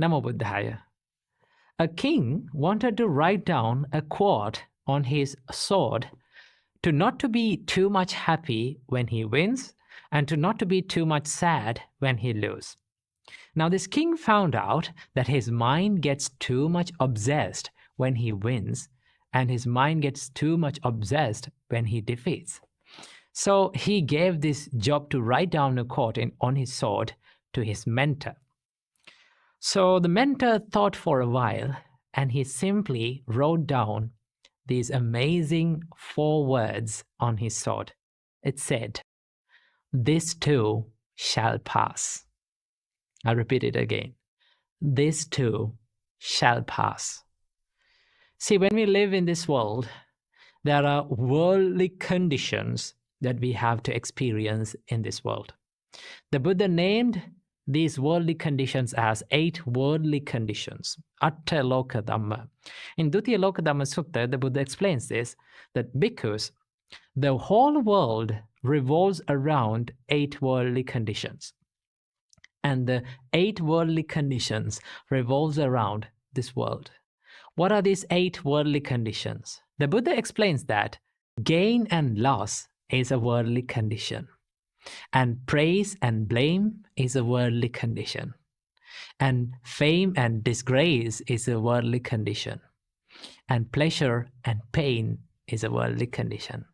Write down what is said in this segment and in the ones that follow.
Namo Buddhaya. A king wanted to write down a quote on his sword to not to be too much happy when he wins and to not to be too much sad when he loses. Now this king found out that his mind gets too much obsessed when he wins and his mind gets too much obsessed when he defeats. So he gave this job to write down a quote on his sword to his mentor. So the mentor thought for a while and he simply wrote down these amazing 4 words on his sword. It said, "This too shall pass." I'll repeat it again. This too shall pass. See, when we live in this world, there are worldly conditions that we have to experience in this world. The Buddha named these worldly conditions as 8 worldly conditions, Atta Loka Dhamma. In Dutiya Loka Dhamma Sutta, the Buddha explains this, that because the whole world revolves around 8 worldly conditions. And the 8 worldly conditions revolves around this world. What are these 8 worldly conditions? The Buddha explains that gain and loss is a worldly condition. And praise and blame is a worldly condition. And fame and disgrace is a worldly condition. And pleasure and pain is a worldly condition.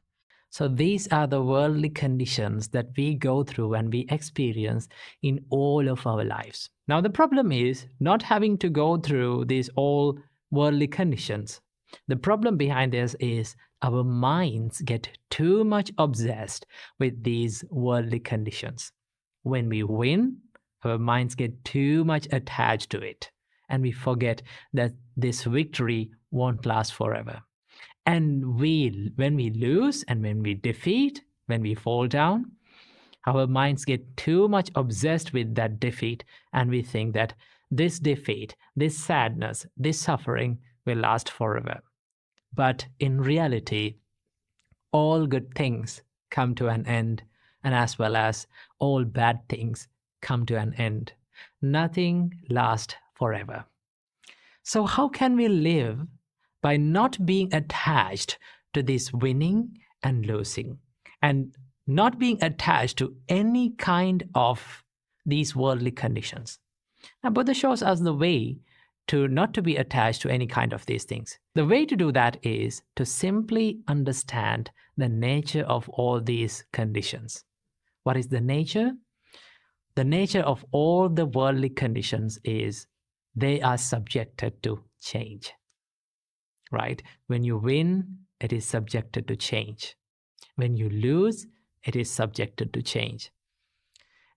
So these are the worldly conditions that we go through and we experience in all of our lives. Now the problem is not having to go through these all worldly conditions. The problem behind this is our minds get too much obsessed with these worldly conditions. When we win, our minds get too much attached to it, and we forget that this victory won't last forever. And when we lose and when we defeat, when we fall down, our minds get too much obsessed with that defeat, and we think that this defeat, this sadness, this suffering will last forever. But in reality, all good things come to an end, and as well as all bad things come to an end. Nothing lasts forever. So how can we live by not being attached to this winning and losing, and not being attached to any kind of these worldly conditions? Now, Buddha shows us the way to not to be attached to any kind of these things. The way to do that is to simply understand the nature of all these conditions. What is the nature? The nature of all the worldly conditions is they are subjected to change. Right? When you win, it is subjected to change. When you lose, it is subjected to change.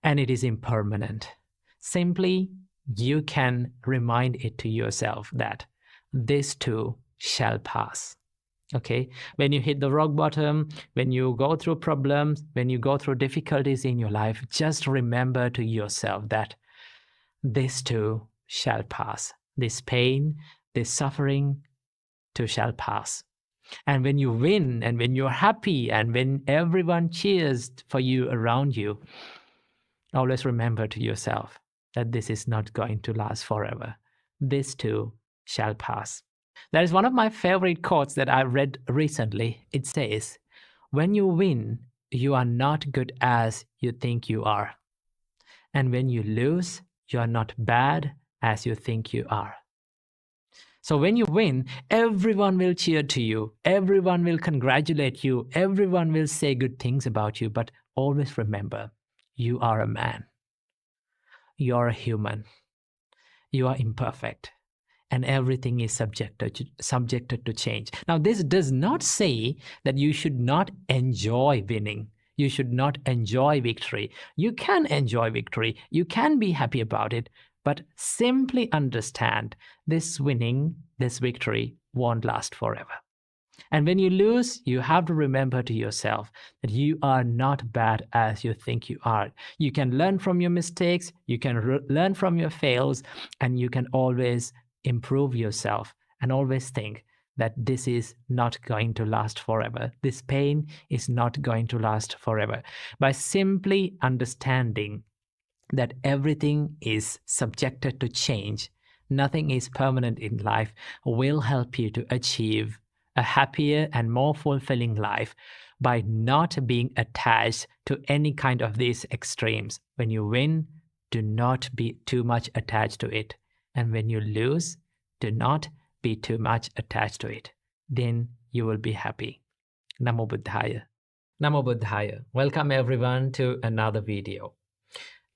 And it is impermanent. Simply, you can remind it to yourself that this too shall pass. Okay? When you hit the rock bottom, when you go through problems, when you go through difficulties in your life, just remember to yourself that this too shall pass. This pain, this suffering too shall pass. And when you win and when you're happy and when everyone cheers for you around you, always remember to yourself that this is not going to last forever. This too shall pass. That is one of my favorite quotes that I read recently. It says, when you win, you are not good as you think you are. And when you lose, you are not bad as you think you are. So when you win, everyone will cheer to you. Everyone will congratulate you. Everyone will say good things about you. But always remember, you are a man. You are a human. You are imperfect. And everything is subjected to change. Now, this does not say that you should not enjoy winning. You should not enjoy victory. You can enjoy victory. You can be happy about it. But simply understand this winning, this victory won't last forever. And when you lose, you have to remember to yourself that you are not bad as you think you are. You can learn from your mistakes, you can learn from your fails, and you can always improve yourself and always think that this is not going to last forever. This pain is not going to last forever. By simply understanding that everything is subjected to change, nothing is permanent in life, will help you to achieve a happier and more fulfilling life by not being attached to any kind of these extremes. When you win, do not be too much attached to it. And when you lose, do not be too much attached to it. Then you will be happy. Namo Buddhaya. Namo Buddhaya. Welcome everyone to another video.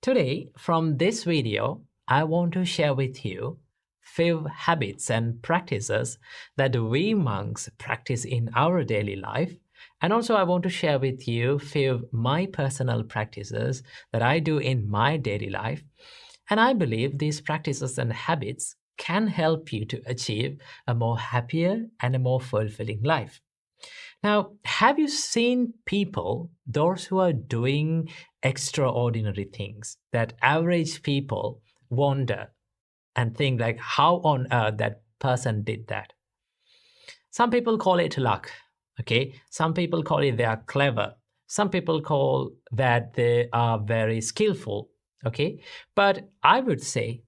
Today, from this video, I want to share with you few habits and practices that we monks practice in our daily life. And also I want to share with you few my personal practices that I do in my daily life. And I believe these practices and habits can help you to achieve a more happier and a more fulfilling life. Now, have you seen people, those who are doing extraordinary things that average people wonder and think like, how on earth that person did that? Some people call it luck, okay? Some people call it they are clever. Some people call that they are very skillful, okay? But I would say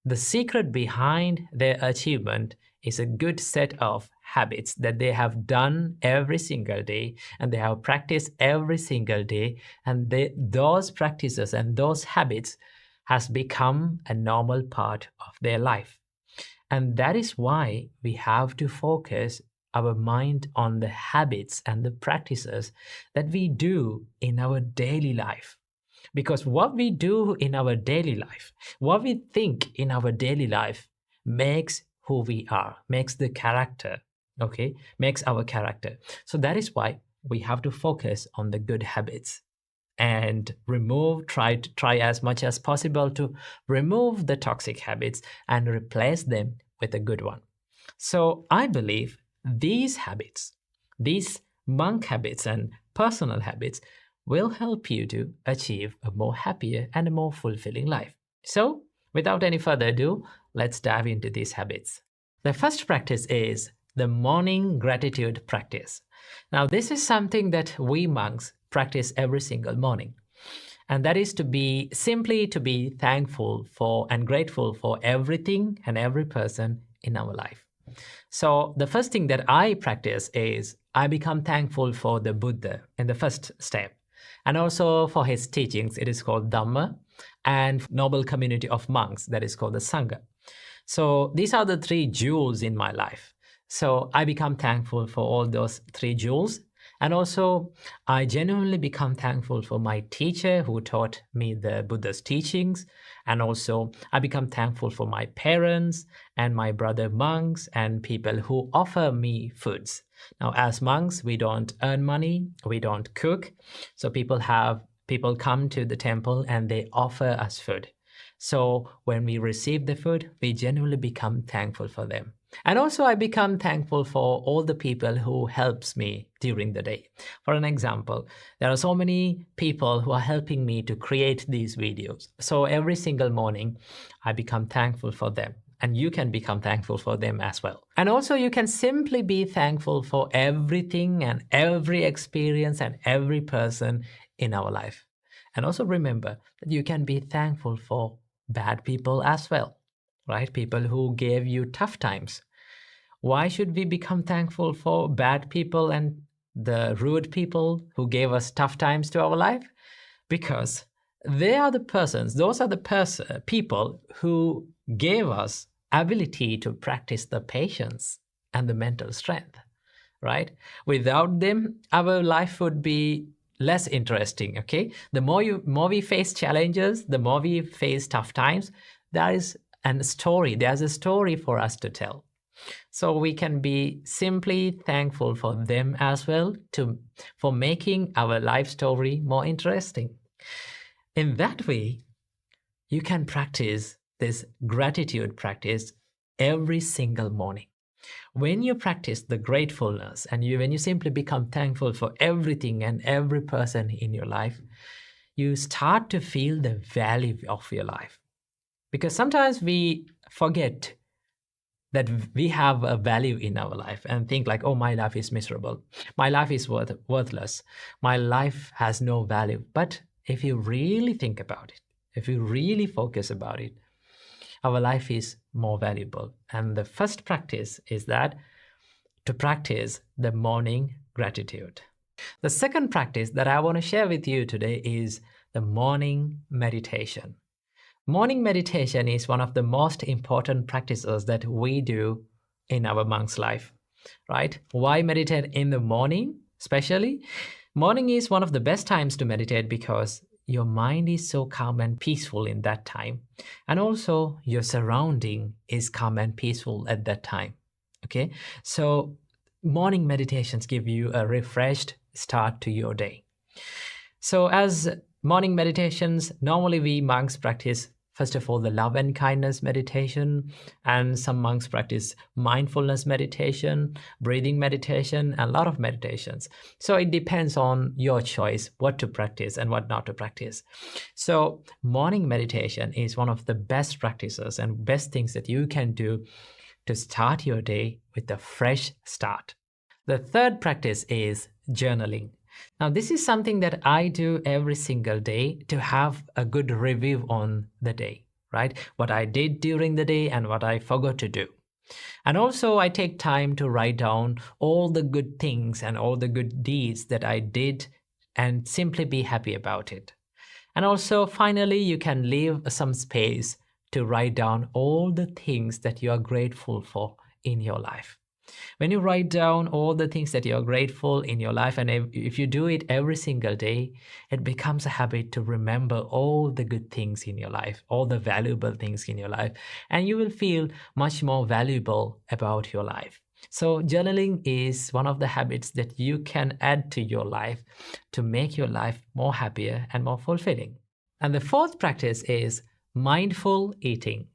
the secret behind their achievement is a good set of habits that they have done every single day and they have practiced every single day, and those practices and those habits has become a normal part of their life. And that is why we have to focus our mind on the habits and the practices that we do in our daily life. Because what we do in our daily life, what we think in our daily life makes who we are, makes the character, okay, makes our character. So that is why we have to focus on the good habits and try as much as possible to remove the toxic habits and replace them with a good one. So I believe these habits, these monk habits and personal habits will help you to achieve a more happier and a more fulfilling life. So without any further ado, let's dive into these habits. The first practice is the morning gratitude practice. Now, this is something that we monks practice every single morning. And that is simply to be thankful for and grateful for everything and every person in our life. So the first thing that I practice is I become thankful for the Buddha in the first step. And also for his teachings, it is called Dhamma, and noble community of monks, that is called the Sangha. So these are the three jewels in my life. So I become thankful for all those three jewels. And also I genuinely become thankful for my teacher who taught me the Buddha's teachings. And also I become thankful for my parents and my brother monks and people who offer me foods. Now, as monks, we don't earn money, we don't cook. So people come to the temple and they offer us food. So when we receive the food, we genuinely become thankful for them. And also I become thankful for all the people who helps me during the day. For an example, there are so many people who are helping me to create these videos. So every single morning, I become thankful for them. And you can become thankful for them as well. And also you can simply be thankful for everything and every experience and every person in our life. And also remember that you can be thankful for bad people as well, right? People who gave you tough times. Why should we become thankful for bad people and the rude people who gave us tough times to our life? Because they are the persons, those are the people who gave us ability to practice the patience and the mental strength, right? Without them, our life would be less interesting, okay? The more we face challenges, the more we face tough times, there's a story for us to tell. So we can be simply thankful for them as well for making our life story more interesting. In that way, you can practice this gratitude practice every single morning. When you practice the gratefulness and when you simply become thankful for everything and every person in your life, you start to feel the value of your life. Because sometimes we forget that we have a value in our life and think like, oh, my life is miserable. My life is worthless. My life has no value. But if you really think about it, if you really focus about it, our life is more valuable. And the first practice is that to practice the morning gratitude. The second practice that I want to share with you today is the morning meditation. Morning meditation is one of the most important practices that we do in our monk's life, right? Why meditate in the morning especially? Morning is one of the best times to meditate because your mind is so calm and peaceful in that time. And also your surrounding is calm and peaceful at that time. Okay, so morning meditations give you a refreshed start to your day. So as morning meditations, normally we monks practice, first of all, the love and kindness meditation, and some monks practice mindfulness meditation, breathing meditation, and a lot of meditations. So it depends on your choice what to practice and what not to practice. So morning meditation is one of the best practices and best things that you can do to start your day with a fresh start. The third practice is journaling. Now, this is something that I do every single day to have a good review on the day, right? What I did during the day and what I forgot to do. And also I take time to write down all the good things and all the good deeds that I did and simply be happy about it. And also finally, you can leave some space to write down all the things that you are grateful for in your life. When you write down all the things that you're grateful in your life, and if you do it every single day, it becomes a habit to remember all the good things in your life, all the valuable things in your life, and you will feel much more valuable about your life. So journaling is one of the habits that you can add to your life to make your life more happier and more fulfilling. And the fourth practice is mindful eating.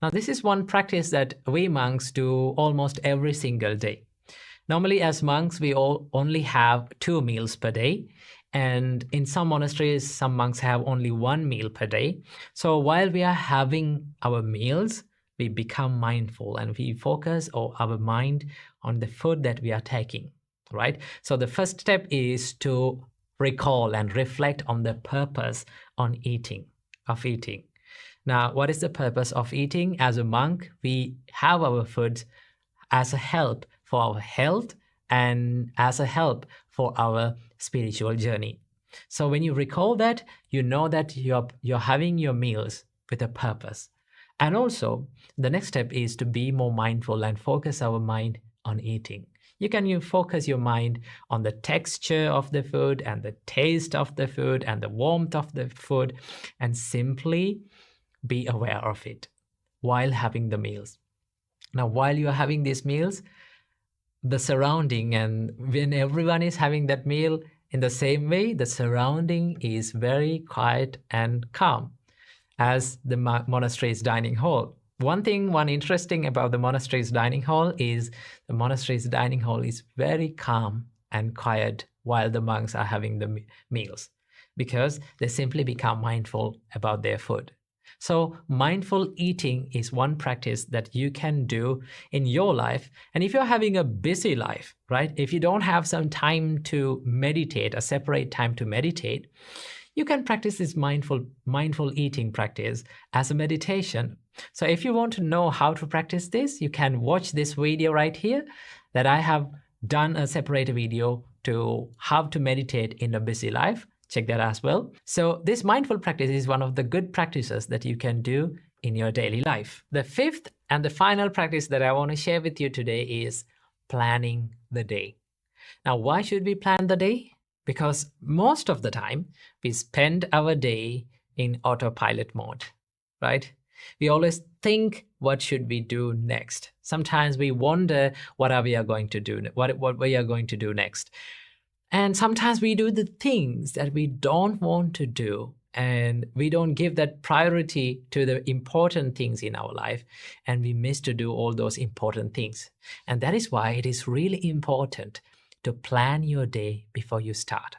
Now, this is one practice that we monks do almost every single day. Normally, as monks, we all only have 2 meals per day. And in some monasteries, some monks have only 1 meal per day. So while we are having our meals, we become mindful and we focus our mind on the food that we are taking, right? So the first step is to recall and reflect on the purpose of eating. Now, what is the purpose of eating? As a monk, we have our food as a help for our health and as a help for our spiritual journey. So when you recall that, you know that you're having your meals with a purpose. And also, the next step is to be more mindful and focus our mind on eating. You focus your mind on the texture of the food and the taste of the food and the warmth of the food, and simply be aware of it while having the meals. Now, while you are having these meals, the surrounding, and when everyone is having that meal in the same way, the surrounding is very quiet and calm as the monastery's dining hall. One interesting about the monastery's dining hall is the monastery's dining hall is very calm and quiet while the monks are having the meals, because they simply become mindful about their food. So mindful eating is one practice that you can do in your life. And if you're having a busy life, right, if you don't have some time to meditate, a separate time to meditate, you can practice this mindful eating practice as a meditation. So if you want to know how to practice this, you can watch this video right here that I have done a separate video to how to meditate in a busy life. Check that as well. So this mindful practice is one of the good practices that you can do in your daily life. The fifth and the final practice that I want to share with you today is planning the day. Now, why should we plan the day? Because most of the time we spend our day in autopilot mode, right? We always think, what should we do next? Sometimes we wonder what we are going to do, what we are going to do next. And sometimes we do the things that we don't want to do, and we don't give that priority to the important things in our life, and we miss to do all those important things. And that is why it is really important to plan your day before you start.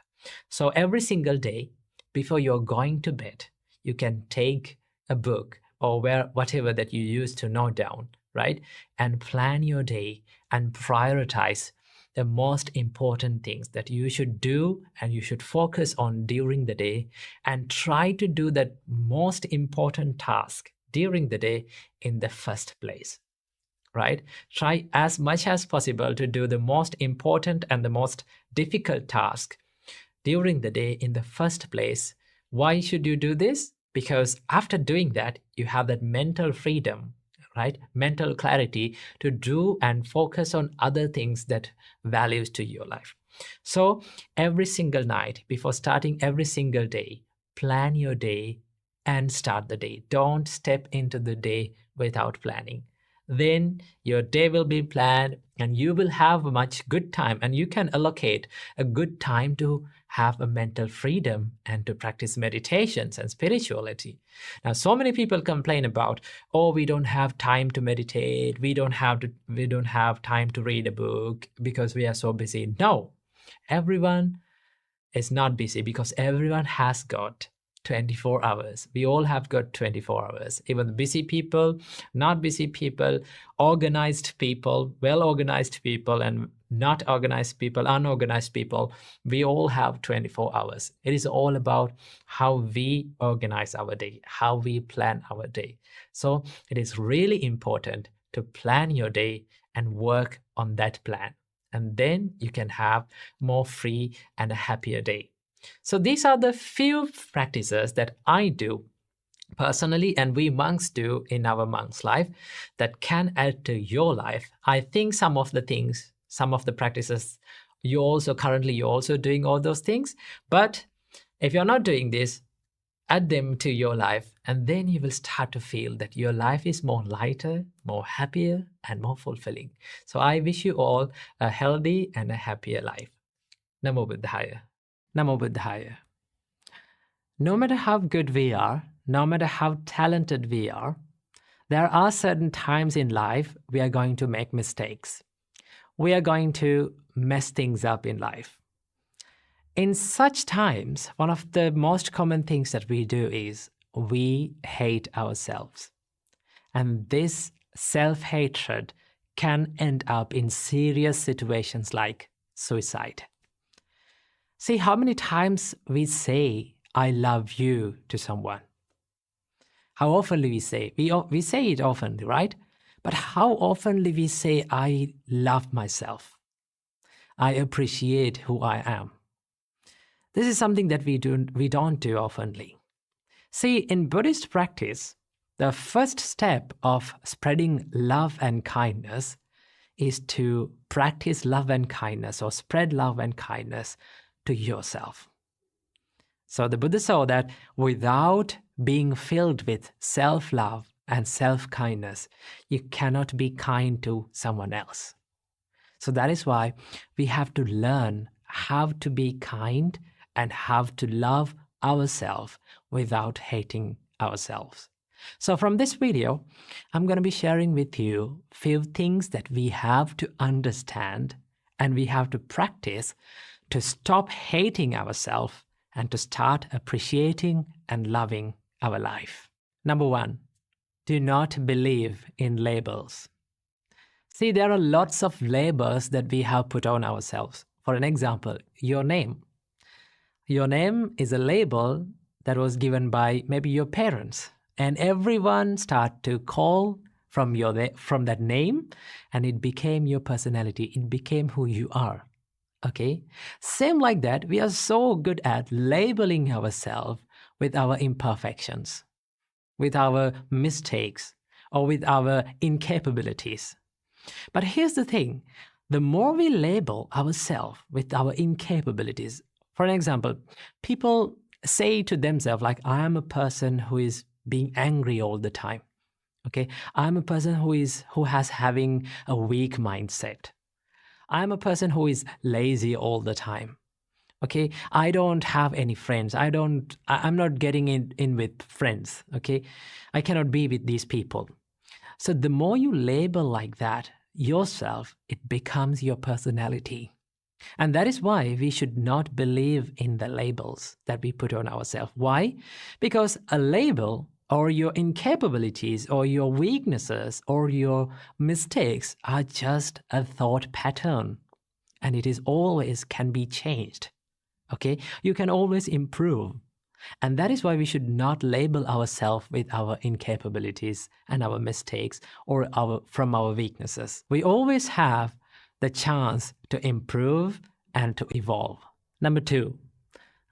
So every single day, before you're going to bed, you can take a book or whatever that you use to note down, right? And plan your day and prioritize the most important things that you should do and you should focus on during the day, and try to do that most important task during the day in the first place, right? Try as much as possible to do the most important and the most difficult task during the day in the first place. Why should you do this? Because after doing that, you have that mental freedom, right? Mental clarity to do and focus on other things that values to your life. So every single night, before starting every single day, plan your day and start the day. Don't step into the day without planning. Then your day will be planned and you will have much good time, and you can allocate a good time to have a mental freedom and to practice meditations and spirituality. Now, so many people complain about, oh, we don't have time to meditate, we don't have time to read a book because we are so busy. No, everyone is not busy, because everyone has got 24 hours. We all have got 24 hours. Even busy people, not busy people, organized people, well-organized people, and not organized people, unorganized people, we all have 24 hours. It is all about how we organize our day, how we plan our day. So it is really important to plan your day and work on that plan. And then you can have more free and a happier day. So these are the few practices that I do personally and we monks do in our monk's life that can add to your life. I think some of the practices, you're also doing all those things. But if you're not doing this, add them to your life, and then you will start to feel that your life is more lighter, more happier, and more fulfilling. So I wish you all a healthy and a happier life. Namo Buddhaya. Namo Buddhaya. No matter how good we are, no matter how talented we are, there are certain times in life we are going to make mistakes. We are going to mess things up in life. In such times, one of the most common things that we do is we hate ourselves. And this self-hatred can end up in serious situations like suicide. See how many times we say, I love you to someone. How often we say? We say it often, right? But how often we say, I love myself. I appreciate who I am. This is something that we don't do oftenly. See, in Buddhist practice, the first step of spreading love and kindness is to practice love and kindness, or spread love and kindness to yourself. So the Buddha saw that without being filled with self-love and self-kindness, you cannot be kind to someone else. So that is why we have to learn how to be kind and how to love ourselves without hating ourselves. So from this video, I'm going to be sharing with you a few things that we have to understand and we have to practice to stop hating ourselves and to start appreciating and loving our life. Number 1, do not believe in labels. See, there are lots of labels that we have put on ourselves. For an example, your name. Your name is a label that was given by maybe your parents, and everyone started to call from that name, and it became your personality. It became who you are. Okay? Same like that, we are so good at labeling ourselves with our imperfections, with our mistakes, or with our incapabilities. But here's the thing, the more we label ourselves with our incapabilities, for an example, people say to themselves like, I am a person who is being angry all the time. Okay? I'm a person who has having a weak mindset. I'm a person who is lazy all the time. Okay, I don't have any friends. I'm not getting in with friends. Okay, I cannot be with these people. So the more you label like that yourself, it becomes your personality. And that is why we should not believe in the labels that we put on ourselves. Why? Because a label, or your incapabilities, or your weaknesses, or your mistakes are just a thought pattern. And it is always can be changed. Okay? You can always improve. And that is why we should not label ourselves with our incapabilities and our mistakes or from our weaknesses. We always have the chance to improve and to evolve. Number 2,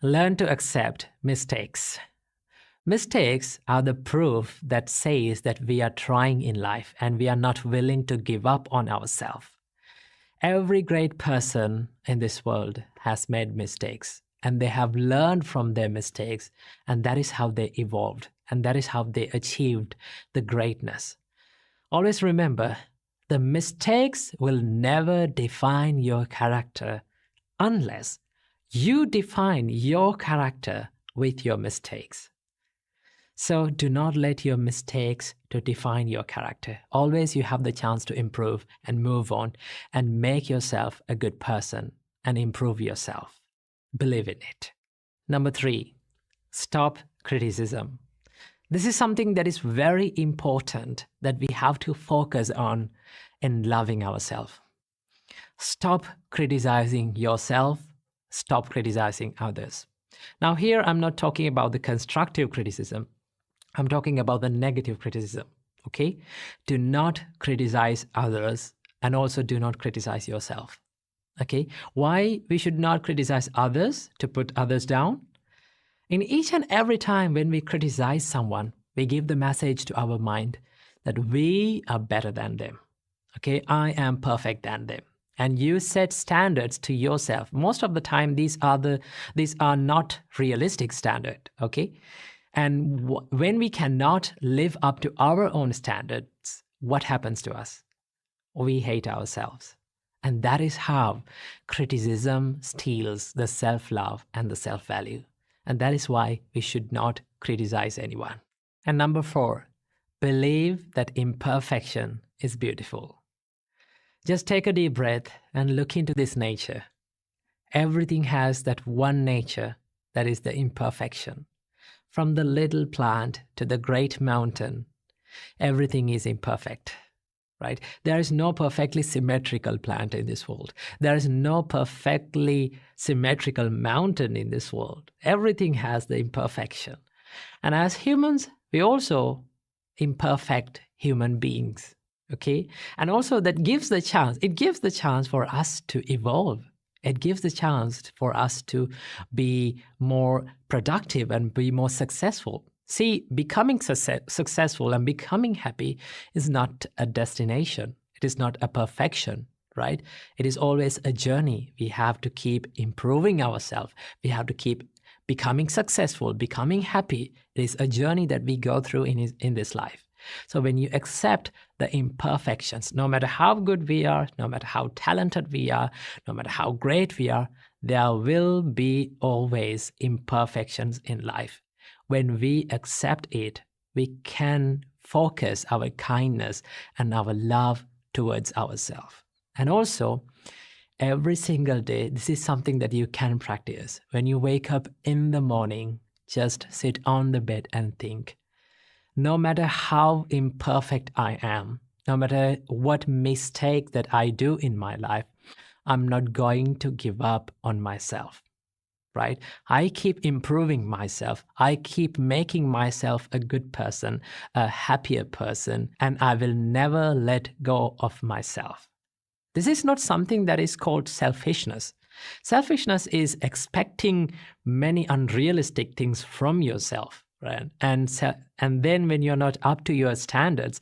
learn to accept mistakes. Mistakes are the proof that says that we are trying in life and we are not willing to give up on ourselves. Every great person in this world has made mistakes, and they have learned from their mistakes, and that is how they evolved, and that is how they achieved the greatness. Always remember, the mistakes will never define your character unless you define your character with your mistakes. So do not let your mistakes to define your character. Always you have the chance to improve and move on and make yourself a good person and improve yourself. Believe in it. Number 3, stop criticism. This is something that is very important that we have to focus on in loving ourselves. Stop criticizing yourself. Stop criticizing others. Now here I'm not talking about the constructive criticism. I'm talking about the negative criticism, okay? Do not criticize others and also do not criticize yourself, okay? Why we should not criticize others to put others down? In each and every time when we criticize someone, we give the message to our mind that we are better than them, okay? I am perfect than them. And you set standards to yourself. Most of the time, these are not realistic standards, okay? And when we cannot live up to our own standards, what happens to us? We hate ourselves. And that is how criticism steals the self-love and the self-value. And that is why we should not criticize anyone. And number 4, believe that imperfection is beautiful. Just take a deep breath and look into this nature. Everything has that one nature that is the imperfection. From the little plant to the great mountain, everything is imperfect, right? There is no perfectly symmetrical plant in this world. There is no perfectly symmetrical mountain in this world. Everything has the imperfection. And as humans, we also imperfect human beings, okay? And also that gives the chance for us to evolve. It gives the chance for us to be more productive and be more successful. See, becoming successful and becoming happy is not a destination. It is not a perfection, right? It is always a journey. We have to keep improving ourselves. We have to keep becoming successful, becoming happy. It is a journey that we go through in this life. So when you accept the imperfections, no matter how good we are, no matter how talented we are, no matter how great we are, there will be always imperfections in life. When we accept it, we can focus our kindness and our love towards ourselves. And also, every single day, this is something that you can practice. When you wake up in the morning, just sit on the bed and think, no matter how imperfect I am, no matter what mistake that I do in my life, I'm not going to give up on myself, right? I keep improving myself. I keep making myself a good person, a happier person, and I will never let go of myself. This is not something that is called selfishness. Selfishness is expecting many unrealistic things from yourself. Right? And then when you're not up to your standards,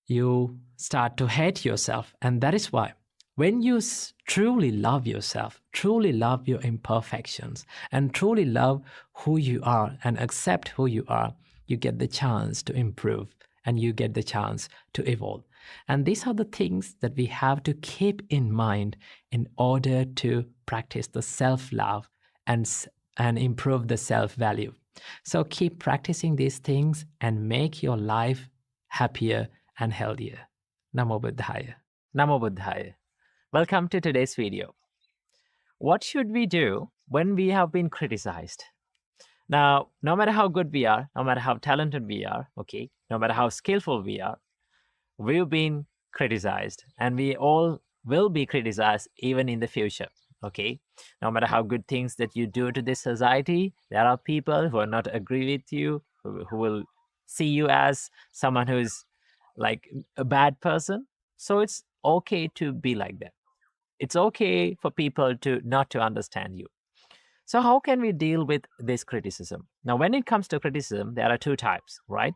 you start to hate yourself. And that is why when you truly love yourself, truly love your imperfections, and truly love who you are and accept who you are, you get the chance to improve and you get the chance to evolve. And these are the things that we have to keep in mind in order to practice the self-love and improve the self-value. So keep practicing these things and make your life happier and healthier. Namo Buddhaya. Namo Buddhaya. Welcome to today's video. What should we do when we have been criticized? Now, no matter how good we are, no matter how talented we are, okay, no matter how skillful we are, we've been criticized and we all will be criticized even in the future. Okay, no matter how good things that you do to this society, there are people who are not agree with you, who will see you as someone who is like a bad person. So it's okay to be like that. It's okay for people to not to understand you. So how can we deal with this criticism? Now, when it comes to criticism, there are two types, right?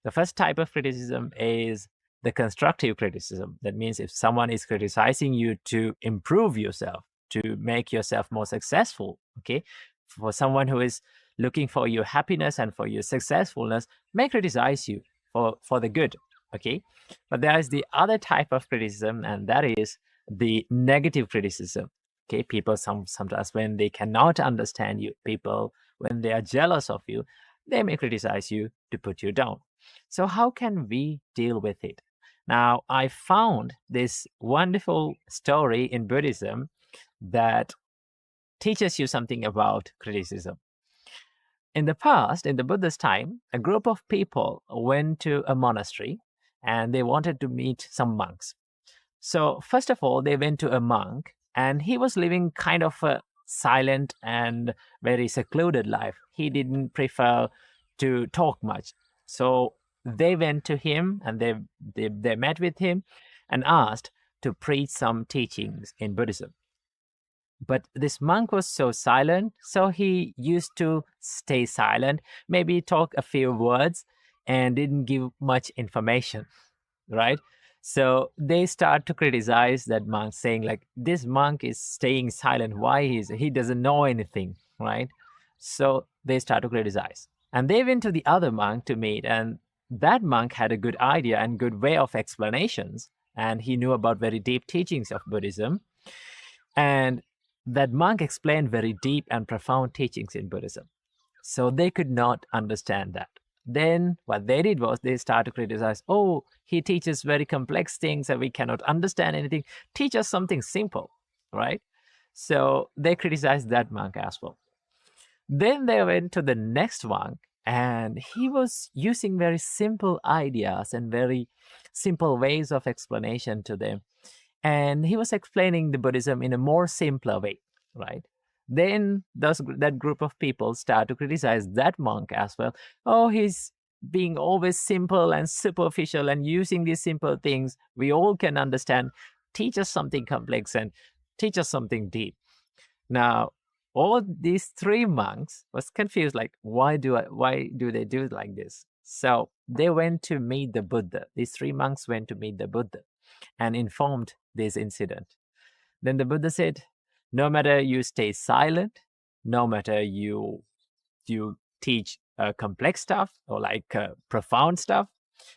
The first type of criticism is the constructive criticism. That means if someone is criticizing you to improve yourself, to make yourself more successful, okay? For someone who is looking for your happiness and for your successfulness, may criticize you for the good, okay? But there is the other type of criticism, and that is the negative criticism. Okay, people sometimes when they cannot understand you, people when they are jealous of you, they may criticize you to put you down. So how can we deal with it? Now, I found this wonderful story in Buddhism that teaches you something about criticism. In the past, in the Buddha's time, a group of people went to a monastery and they wanted to meet some monks. So, first of all, they went to a monk, and he was living kind of a silent and very secluded life. He didn't prefer to talk much. So, they went to him and they met with him and asked to preach some teachings in Buddhism. But this monk was so silent, so he used to stay silent, maybe talk a few words, and didn't give much information, right? So they start to criticize that monk, saying like, this monk is staying silent. Why he doesn't know anything, right? So they start to criticize, and they went to the other monk to meet, and that monk had a good idea and good way of explanations, and he knew about very deep teachings of Buddhism, and that monk explained very deep and profound teachings in Buddhism. So they could not understand that. Then what they did was they started to criticize, oh, he teaches very complex things and we cannot understand anything. Teach us something simple, right? So they criticized that monk as well. Then they went to the next monk, and he was using very simple ideas and very simple ways of explanation to them. And he was explaining the Buddhism in a more simpler way, right? Then that group of people start to criticize that monk as well. Oh, he's being always simple and superficial and using these simple things we all can understand. Teach us something complex and teach us something deep. Now, all these three monks was confused, like, why do they do it like this? So they went to meet the Buddha. These three monks went to meet the Buddha and informed this incident. Then the Buddha said, no matter you stay silent, no matter you teach complex stuff or like profound stuff,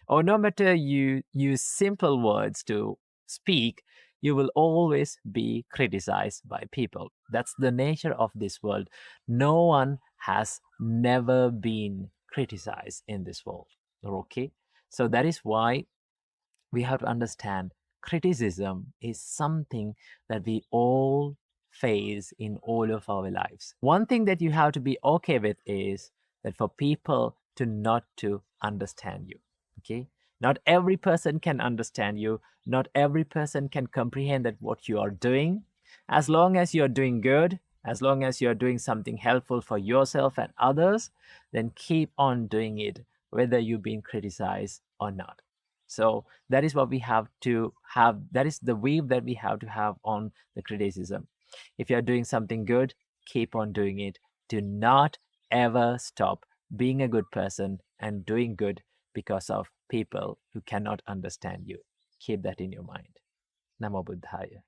or no matter you use simple words to speak, you will always be criticized by people. That's the nature of this world. No one has never been criticized in this world. Okay? So that is why we have to understand criticism is something that we all face in all of our lives. One thing that you have to be okay with is that for people to not to understand you. Okay, not every person can understand you, not every person can comprehend that what you are doing. As long as you're doing good, as long as you're doing something helpful for yourself and others, then keep on doing it, whether you've been criticized or not. So that is what we have to have. That is the view that we have to have on the criticism. If you're doing something good, keep on doing it. Do not ever stop being a good person and doing good because of people who cannot understand you. Keep that in your mind. Namo Buddhaya.